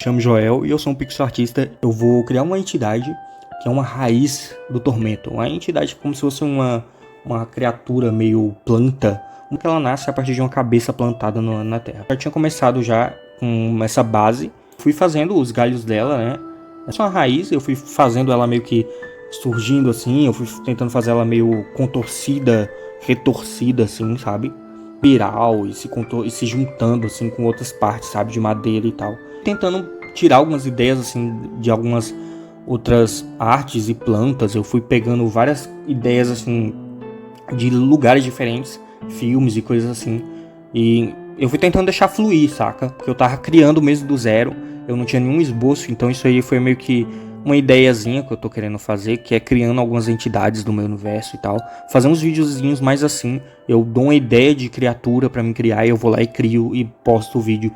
Chamo Joel e eu sou um pixel artista. Eu vou criar uma entidade que é uma raiz do tormento. Uma entidade como se fosse uma criatura meio planta, que ela nasce a partir de uma cabeça plantada na terra. Eu tinha começado já com essa base, fui fazendo os galhos dela, né? Essa é uma raiz, eu fui fazendo ela meio que surgindo assim, eu fui tentando fazer ela meio contorcida, retorcida assim, sabe? Espiral e se juntando assim com outras partes, sabe? De madeira e tal. Tentando tirar algumas ideias assim de algumas outras artes e plantas. Eu fui pegando várias ideias assim de lugares diferentes, filmes e coisas assim. E eu fui tentando deixar fluir, saca? Porque eu tava criando mesmo do zero. Eu não tinha nenhum esboço, então isso aí foi meio que uma ideiazinha que eu tô querendo fazer, que é criando algumas entidades do meu universo e tal. Fazer uns videozinhos mais assim. Eu dou uma ideia de criatura pra mim criar e eu vou lá e crio e posto o vídeo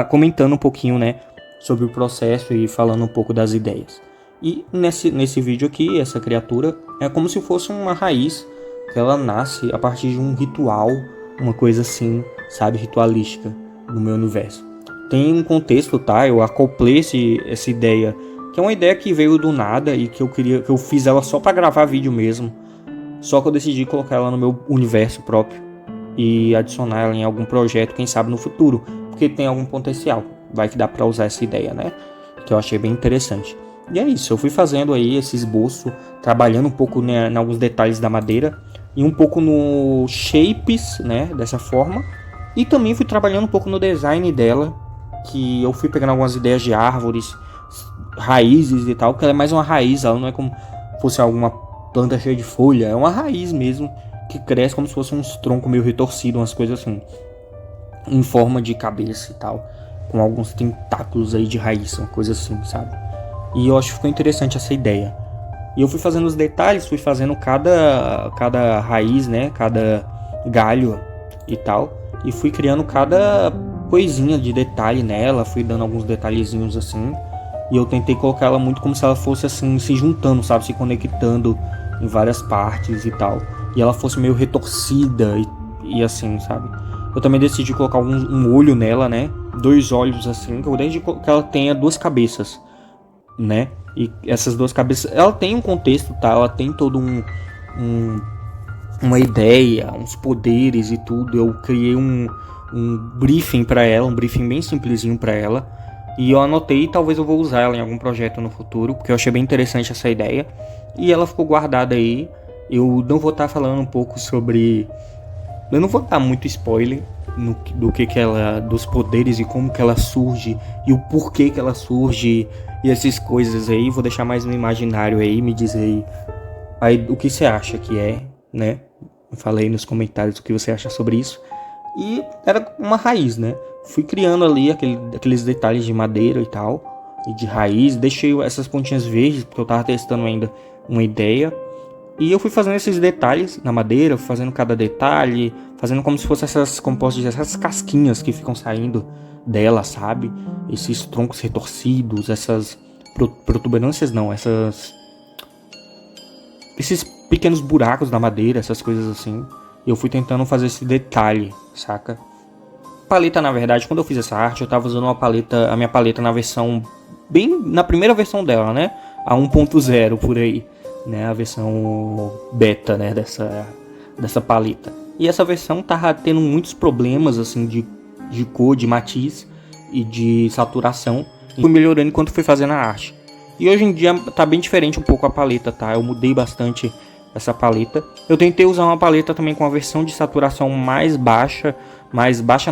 comentando um pouquinho, né, sobre o processo e falando um pouco das ideias. E nesse vídeo aqui, essa criatura é como se fosse uma raiz que ela nasce a partir de um ritual, uma coisa assim, sabe, ritualística no meu universo. Tem um contexto, tá? Eu acoplei essa ideia, que é uma ideia que veio do nada e que eu fiz ela só pra gravar vídeo mesmo. Só que eu decidi colocar ela no meu universo próprio e adicionar ela em algum projeto, quem sabe no futuro, porque tem algum potencial. Vai que dá pra usar essa ideia, né? Que eu achei bem interessante. E é isso, eu fui fazendo aí esse esboço, trabalhando um pouco, né, em alguns detalhes da madeira e um pouco no shapes, né, dessa forma. E também fui trabalhando um pouco no design dela, que eu fui pegando algumas ideias de árvores, raízes e tal, que ela é mais uma raiz, ela não é como fosse alguma planta cheia de folha, é uma raiz mesmo, que cresce como se fosse uns troncos meio retorcidos, umas coisas assim, em forma de cabeça e tal, com alguns tentáculos aí de raiz, uma coisa assim, sabe? E eu acho que ficou interessante essa ideia. E eu fui fazendo os detalhes, fui fazendo cada raiz, né, cada galho e tal, e fui criando cada coisinha de detalhe nela, fui dando alguns detalhezinhos assim, e eu tentei colocar ela muito como se ela fosse assim, se juntando, sabe, se conectando em várias partes e tal, e ela fosse meio retorcida e assim, sabe. Eu também decidi colocar um olho nela, né, 2 olhos assim, que eu desde que ela tenha 2 cabeças, né, e essas 2 cabeças, ela tem um contexto, tá, ela tem todo uma ideia, uns poderes e tudo. Eu criei um briefing para ela, um briefing bem simplesinho para ela. E eu anotei, talvez eu vou usar ela em algum projeto no futuro, porque eu achei bem interessante essa ideia. E ela ficou guardada aí. Eu não vou estar falando um pouco sobre... Eu não vou dar muito spoiler do que ela... dos poderes e como que ela surge e o porquê que ela surge e essas coisas aí. Vou deixar mais no imaginário aí, me dizer aí o que você acha que é, né? Falei nos comentários o que você acha sobre isso. E era uma raiz, né? Fui criando ali aqueles detalhes de madeira e tal, e de raiz. Deixei essas pontinhas verdes, porque eu tava testando ainda uma ideia. E eu fui fazendo esses detalhes na madeira, fazendo cada detalhe, fazendo como se fossem como posso dizer, essas casquinhas que ficam saindo dela, sabe? Esses troncos retorcidos, essas protuberâncias não, esses pequenos buracos na madeira, essas coisas assim. Eu fui tentando fazer esse detalhe, saca? Paleta, na verdade, quando eu fiz essa arte, eu tava usando a minha paleta na versão na primeira versão dela, né? A 1.0 por aí, né? A versão beta, né, dessa paleta. E essa versão tava tendo muitos problemas assim de cor, de matiz e de saturação. E fui melhorando enquanto fui fazendo a arte. E hoje em dia tá bem diferente um pouco a paleta, tá? Eu mudei bastante essa paleta. Eu tentei usar uma paleta também com a versão de saturação mais baixa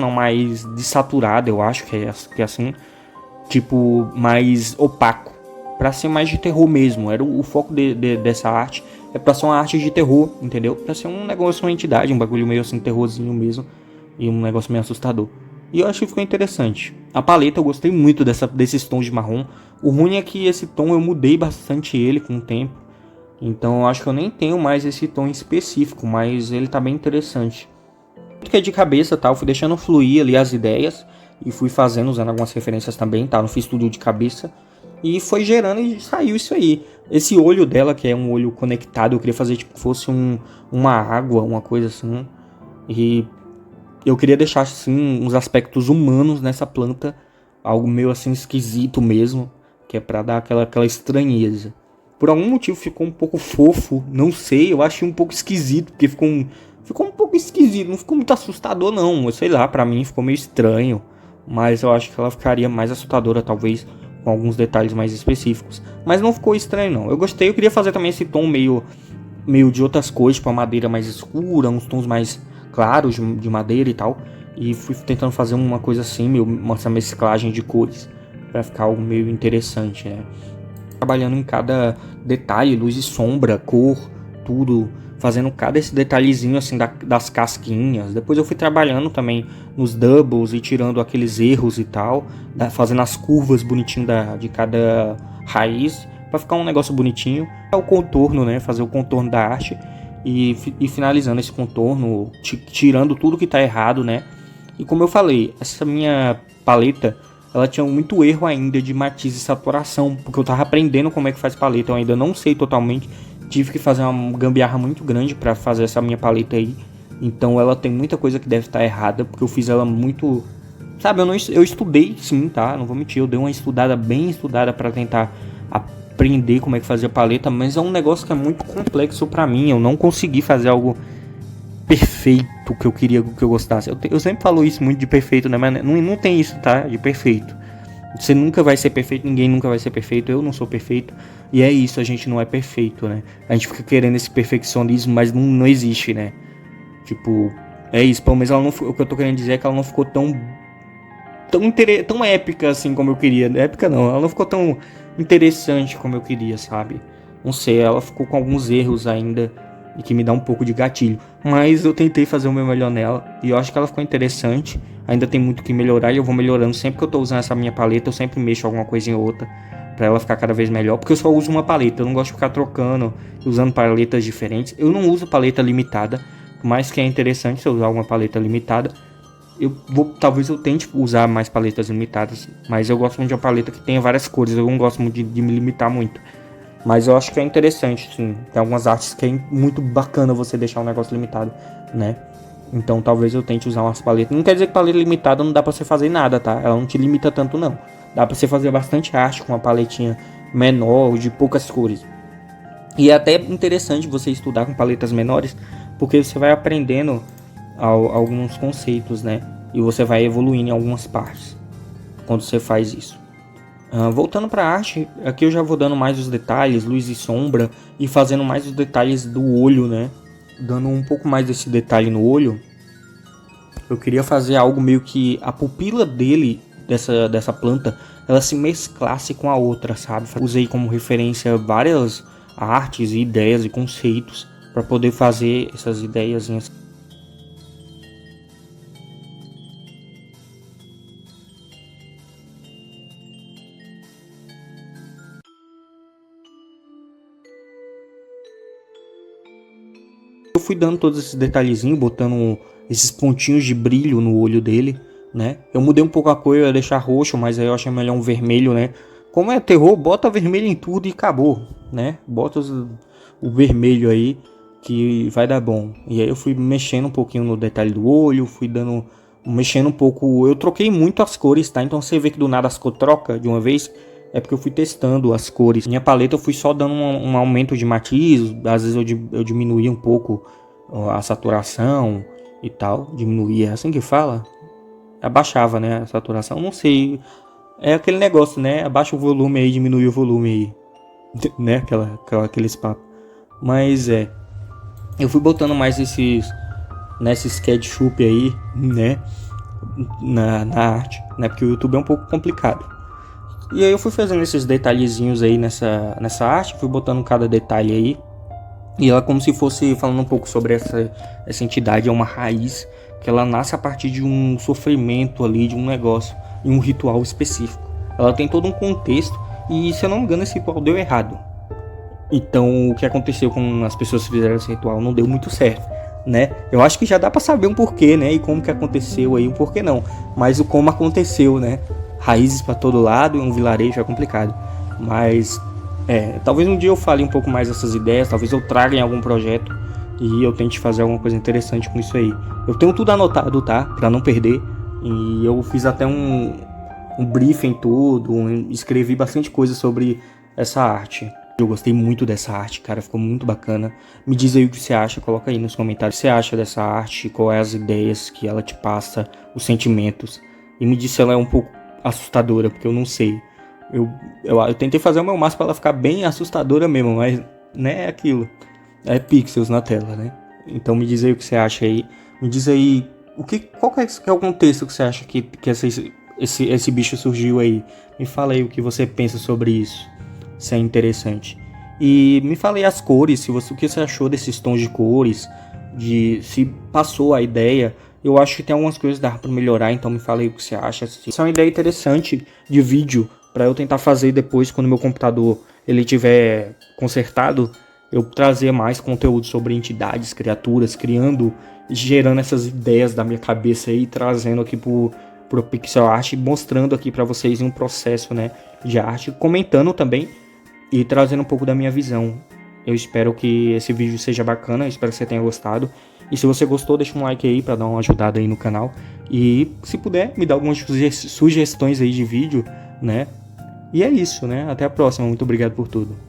não, mais desaturada, eu acho que é assim, tipo, mais opaco, pra ser mais de terror mesmo. Era o foco dessa arte, é pra ser uma arte de terror, entendeu? Pra ser um negócio, uma entidade, um bagulho meio assim, terrorzinho mesmo, e um negócio meio assustador. E eu achei que ficou interessante. A paleta eu gostei muito desses tons de marrom. O ruim é que esse tom eu mudei bastante ele com o tempo. Então eu acho que eu nem tenho mais esse tom específico, mas ele tá bem interessante. Tudo que é de cabeça, tá? Eu fui deixando fluir ali as ideias e fui fazendo, usando algumas referências também, tá? Não fiz tudo de cabeça. E foi gerando e saiu isso aí. Esse olho dela, que é um olho conectado, eu queria fazer tipo que fosse uma água, uma coisa assim. E eu queria deixar assim uns aspectos humanos nessa planta algo meio assim esquisito mesmo, que é pra dar aquela estranheza. Por algum motivo ficou um pouco fofo, não sei, eu achei um pouco esquisito, porque ficou um pouco esquisito, não ficou muito assustador não, eu sei lá, pra mim ficou meio estranho, mas eu acho que ela ficaria mais assustadora talvez com alguns detalhes mais específicos. Mas não ficou estranho não, eu gostei, eu queria fazer também esse tom meio de outras cores, tipo a madeira mais escura, uns tons mais claros de madeira e tal, e fui tentando fazer uma coisa assim, essa mesclagem de cores, pra ficar algo meio interessante, né? Trabalhando em cada detalhe, luz e sombra, cor, tudo, fazendo cada esse detalhezinho assim das casquinhas. Depois eu fui trabalhando também nos doubles e tirando aqueles erros e tal, fazendo as curvas bonitinho de cada raiz para ficar um negócio bonitinho. O contorno, né, fazer o contorno da arte e finalizando esse contorno, tirando tudo que tá errado, né? E como eu falei, essa minha paleta ela tinha muito erro ainda de matiz e saturação, porque eu tava aprendendo como é que faz paleta, eu ainda não sei totalmente, tive que fazer uma gambiarra muito grande para fazer essa minha paleta aí, então ela tem muita coisa que deve estar errada, porque eu fiz ela muito, sabe, eu estudei sim, tá, não vou mentir, eu dei uma estudada bem estudada para tentar aprender como é que fazia paleta, mas é um negócio que é muito complexo para mim, eu não consegui fazer algo perfeito que eu queria, que eu gostasse. Eu sempre falo isso muito de perfeito, né? Mas não tem isso, tá? De perfeito. Você nunca vai ser perfeito, ninguém nunca vai ser perfeito. Eu não sou perfeito. E é isso, a gente não é perfeito, né? A gente fica querendo esse perfeccionismo, mas não existe, né? Tipo, é isso. Pelo menos ela não, o que eu tô querendo dizer é que ela não ficou tão épica assim como eu queria. Épica não, ela não ficou tão interessante como eu queria, sabe? Não sei, ela ficou com alguns erros ainda e que me dá um pouco de gatilho. Mas eu tentei fazer o meu melhor nela e eu acho que ela ficou interessante. Ainda tem muito que melhorar e eu vou melhorando. Sempre que eu tô usando essa minha paleta, eu sempre mexo alguma coisinha ou outra pra ela ficar cada vez melhor. Porque eu só uso uma paleta, eu não gosto de ficar trocando, usando paletas diferentes. Eu não uso paleta limitada, mas que é interessante se eu usar uma paleta limitada. Talvez eu tente usar mais paletas limitadas, mas eu gosto muito de uma paleta que tenha várias cores. Eu não gosto muito de me limitar muito. Mas eu acho que é interessante, sim. Tem algumas artes que é muito bacana você deixar um negócio limitado, né? Então talvez eu tente usar umas paletas. Não quer dizer que paleta limitada não dá pra você fazer nada, tá? Ela não te limita tanto, não. Dá pra você fazer bastante arte com uma paletinha menor, de poucas cores. E é até interessante você estudar com paletas menores, porque você vai aprendendo alguns conceitos, né? E você vai evoluindo em algumas partes quando você faz isso. Voltando para a arte, aqui eu já vou dando mais os detalhes, luz e sombra, e fazendo mais os detalhes do olho, né? Dando um pouco mais desse detalhe no olho. Eu queria fazer algo meio que a pupila dele, dessa planta, ela se mesclasse com a outra, sabe? Usei como referência várias artes, ideias e conceitos para poder fazer essas ideiazinhas. Eu fui dando todos esses detalhezinhos, botando esses pontinhos de brilho no olho dele, né? Eu mudei um pouco a cor, eu ia deixar roxo, mas aí eu achei melhor um vermelho, né? Como é terror, bota vermelho em tudo e acabou, né? Bota o vermelho aí que vai dar bom. E aí eu fui mexendo um pouquinho no detalhe do olho, mexendo um pouco. Eu troquei muito as cores, tá? Então você vê que do nada as cores troca de uma vez. É porque eu fui testando as cores. Minha paleta eu fui só dando um aumento de matiz. Às vezes eu diminuía um pouco a saturação e tal. Diminuía, é assim que fala? Abaixava, né, a saturação. Não sei. É aquele negócio, né? Abaixa o volume aí, diminui o volume aí. Né? Aqueles papos. Mas eu fui botando mais nesse ketchup aí, né? Na arte, né? Porque o YouTube é um pouco complicado. E aí eu fui fazendo esses detalhezinhos aí nessa arte, fui botando cada detalhe aí. E ela como se fosse falando um pouco sobre essa entidade, é uma raiz que ela nasce a partir de um sofrimento ali, de um negócio, e um ritual específico. Ela tem todo um contexto e, se eu não me engano, esse ritual deu errado. Então o que aconteceu com as pessoas que fizeram esse ritual não deu muito certo, né? Eu acho que já dá pra saber um porquê, né? E como que aconteceu aí, um porquê não. Mas o como aconteceu, né? Raízes pra todo lado e um vilarejo é complicado. Mas talvez um dia eu fale um pouco mais dessas ideias, talvez eu traga em algum projeto e eu tente fazer alguma coisa interessante com isso aí. Eu tenho tudo anotado, tá? Pra não perder. E eu fiz até um briefing tudo, escrevi bastante coisa sobre essa arte. Eu gostei muito dessa arte, cara, ficou muito bacana. Me diz aí o que você acha, coloca aí nos comentários o que você acha dessa arte, quais as ideias que ela te passa, os sentimentos. E me diz se ela é um pouco assustadora, porque eu não sei. Eu tentei fazer o meu máximo para ela ficar bem assustadora mesmo, mas né, é aquilo. É pixels na tela, né? Então me diz aí o que você acha aí. Me diz aí qual que é o contexto que você acha que esse bicho surgiu aí. Me fala aí o que você pensa sobre isso, se é interessante. E me fala aí as cores, o que você achou desses tons de cores, se passou a ideia. Eu acho que tem algumas coisas que dá pra melhorar, então me fala aí o que você acha. Isso é uma ideia interessante de vídeo para eu tentar fazer depois, quando meu computador ele tiver consertado, eu trazer mais conteúdo sobre entidades, criaturas, gerando essas ideias da minha cabeça aí, trazendo aqui pro Pixel Art, mostrando aqui para vocês um processo, né, de arte, comentando também e trazendo um pouco da minha visão. Eu espero que esse vídeo seja bacana, espero que você tenha gostado. E se você gostou, deixa um like aí para dar uma ajudada aí no canal. E se puder, me dá algumas sugestões aí de vídeo, né? E é isso, né? Até a próxima. Muito obrigado por tudo.